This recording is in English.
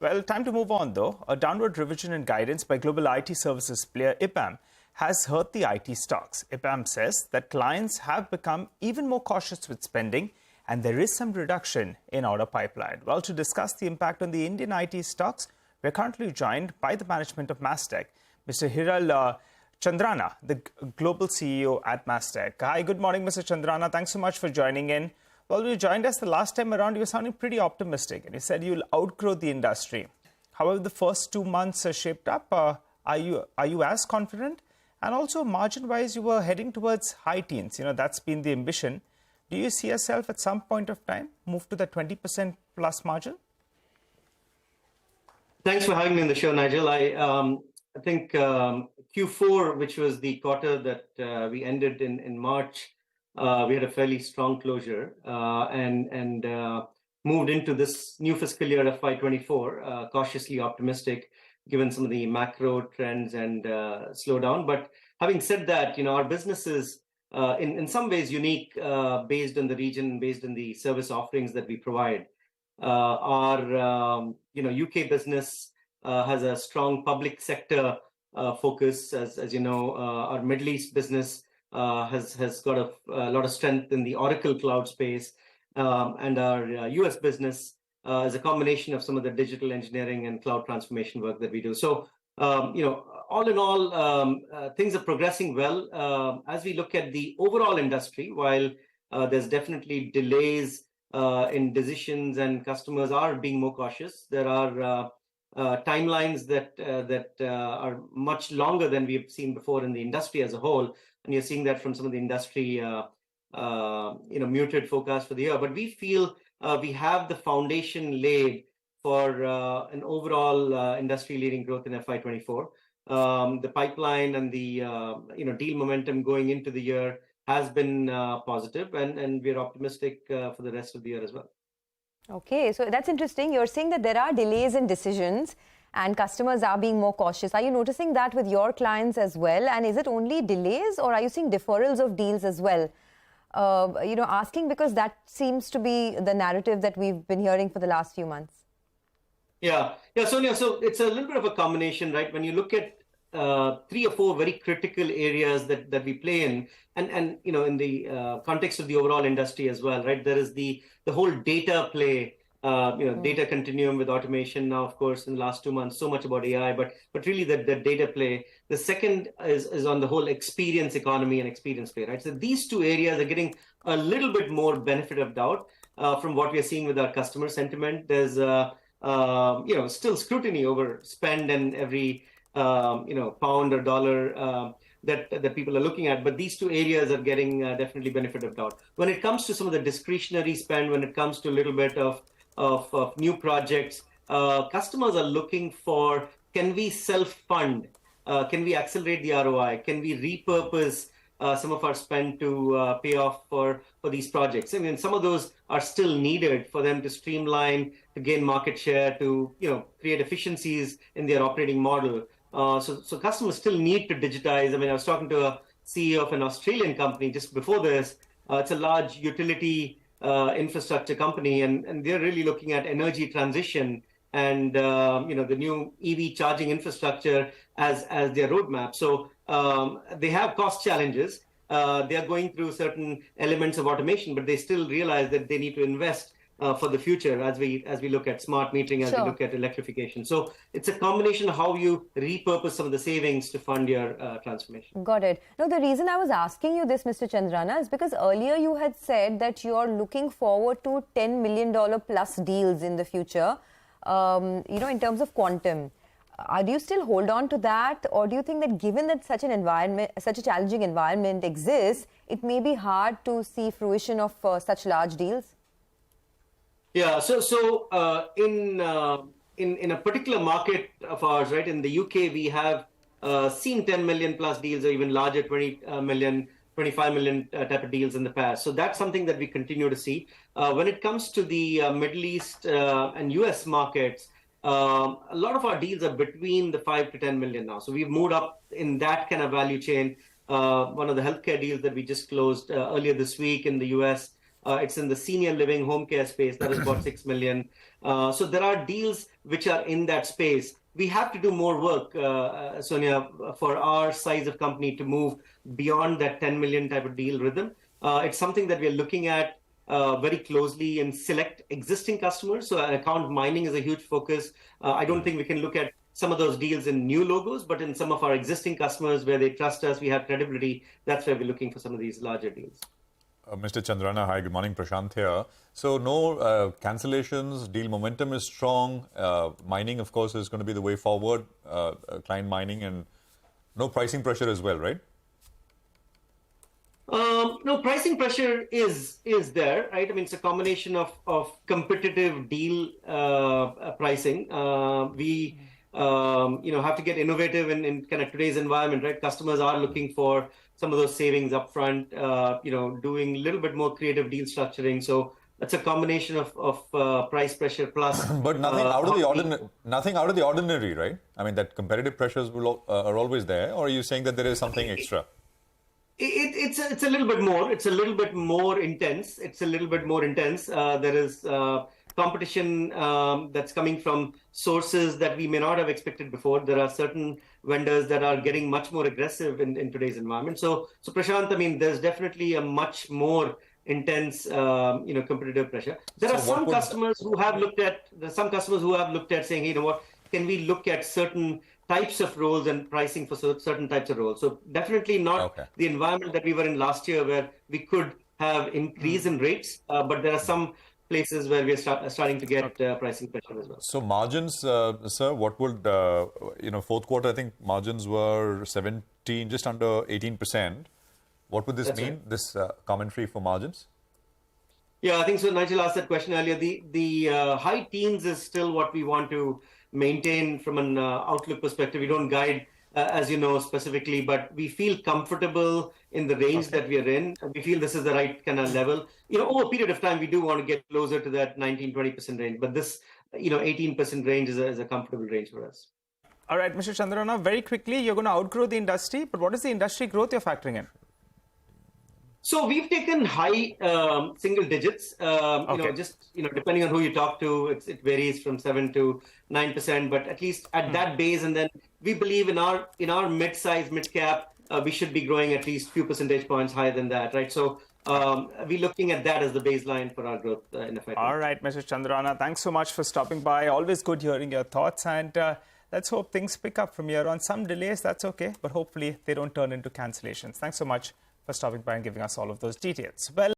Well, time to move on though. A downward revision in guidance by global IT services player EPAM has hurt the IT stocks. EPAM says that clients have become even more cautious with spending and there is some reduction in order pipeline. Well, to discuss the impact on the Indian IT stocks, we're currently joined by the management of Mastech, Mr. Hiral Chandrana, the global CEO at Mastech. Hi, good morning, Mr. Chandrana. Thanks so much for joining in. Well, you joined us the last time around, you were sounding pretty optimistic and you said you'll outgrow the industry. However, the first 2 months are shaped up. Are you as confident? And also margin-wise, you were heading towards high teens. That's been the ambition. Do you see yourself at some point of time move to the 20% plus margin? Thanks for having me on the show, Nigel. I think Q4, which was the quarter that we ended in March, we had a fairly strong closure and moved into this new fiscal year of FY24, cautiously optimistic given some of the macro trends and slowdown. But having said that, our business is in some ways unique based on the region, based on the service offerings that we provide. Our UK business has a strong public sector focus, as you know. Our Middle East business has got a lot of strength in the Oracle cloud space, and our US business is a combination of some of the digital engineering and cloud transformation work that we do. So, all in all, things are progressing well. As we look at the overall industry, while there's definitely delays in decisions and customers are being more cautious, there are timelines that are much longer than we've seen before in the industry as a whole. And you're seeing that from some of the industry, muted forecast for the year. But we feel we have the foundation laid for an overall industry-leading growth in FY24. The pipeline and the deal momentum going into the year has been positive, and we're optimistic for the rest of the year as well. Okay, so that's interesting. You're saying that there are delays in decisions and customers are being more cautious. Are you noticing that with your clients as well? And is it only delays or are you seeing deferrals of deals as well? Asking because that seems to be the narrative that we've been hearing for the last few months. Yeah, Sonia, so it's a little bit of a combination, right? When you look at 3 or 4 very critical areas that we play in, and in the context of the overall industry as well, right? There is the whole data play, data continuum with automation now, of course, in the last 2 months, so much about AI, but really the data play. The second is on the whole experience economy and experience play, right? So these 2 areas are getting a little bit more benefit of doubt from what we are seeing with our customer sentiment. There's still scrutiny over spend and every pound or dollar that people are looking at, but these 2 areas are getting definitely benefit of doubt. When it comes to some of the discretionary spend, when it comes to a little bit of new projects, customers are looking for, can we self-fund? Can we accelerate the ROI? Can we repurpose some of our spend to pay off for these projects? I mean, some of those are still needed for them to streamline, to gain market share, to create efficiencies in their operating model. So customers still need to digitize. I mean, I was talking to a CEO of an Australian company just before this. It's a large utility infrastructure company, and they're really looking at energy transition and the new EV charging infrastructure as their roadmap. So they have cost challenges. They are going through certain elements of automation, but they still realize that they need to invest for the future as we look at smart metering, as we look at electrification. So it's a combination of how you repurpose some of the savings to fund your transformation. Got it. Now, the reason I was asking you this, Mr. Chandrana, is because earlier you had said that you're looking forward to $10 million plus deals in the future, in terms of quantum. Do you still hold on to that, or do you think that given that such a challenging environment exists, it may be hard to see fruition of such large deals? Yeah, so in a particular market of ours, right, in the UK, we have seen 10 million plus deals or even larger 20 million, 25 million type of deals in the past. So that's something that we continue to see. When it comes to the Middle East and US markets, a lot of our deals are between the 5 to 10 million now. So we've moved up in that kind of value chain. One of the healthcare deals that we just closed earlier this week in the US It's in the senior living home care space. That is about 6 million. So there are deals which are in that space. We have to do more work, Sonia, for our size of company to move beyond that 10 million type of deal rhythm. It's something that we're looking at very closely in select existing customers. So account mining is a huge focus. I don't think we can look at some of those deals in new logos, but in some of our existing customers where they trust us, we have credibility. That's where we're looking for some of these larger deals. Mr. Chandrana, hi, good morning, Prashant here. So no cancellations, deal momentum is strong. Mining, of course, is going to be the way forward, client mining, and no pricing pressure as well, right? No, pricing pressure is there, right? I mean, it's a combination of competitive deal pricing. We have to get innovative in kind of today's environment, right? Customers are looking for some of those savings upfront, doing a little bit more creative deal structuring. So that's a combination of price pressure plus. But nothing out of the ordinary. Nothing out of the ordinary, right? I mean, that competitive pressures are always there, or are you saying that there is something extra? It's a little bit more. It's a little bit more intense. There is competition that's coming from sources that we may not have expected before. There are certain vendors that are getting much more aggressive in today's environment. So Prashant, I mean, there's definitely a much more intense, competitive pressure. There are some customers who have looked at saying, you know what, can we look at certain types of roles and pricing for certain types of roles? So definitely not the environment that we were in last year where we could have increase in rates, but there are some places where we are starting to get pricing pressure as well. So margins, sir, what would, fourth quarter, I think margins were 17, just under 18%. What would this mean, this commentary for margins? Yeah, I think so. Nigel asked that question earlier. The high teens is still what we want to maintain from an outlook perspective. We don't guide, as you know, specifically, but we feel comfortable in the range that we are in. We feel this is the right kind of level. Over a period of time, we do want to get closer to that 19-20% range, but this, 18% range is a comfortable range for us. All right, Mr. Chandrana, very quickly, you're going to outgrow the industry, but what is the industry growth you're factoring in? So we've taken high single digits, depending on who you talk to, it varies from 7 to 9%, but at least at that base. And then we believe in our mid-size, mid-cap, we should be growing at least a few percentage points higher than that, right? So we're looking at that as the baseline for our growth in effect. All right, Mr. Chandrana, thanks so much for stopping by. Always good hearing your thoughts, and let's hope things pick up from here on. Some delays, that's okay, but hopefully they don't turn into cancellations. Thanks so much for stopping by and giving us all of those details. Well.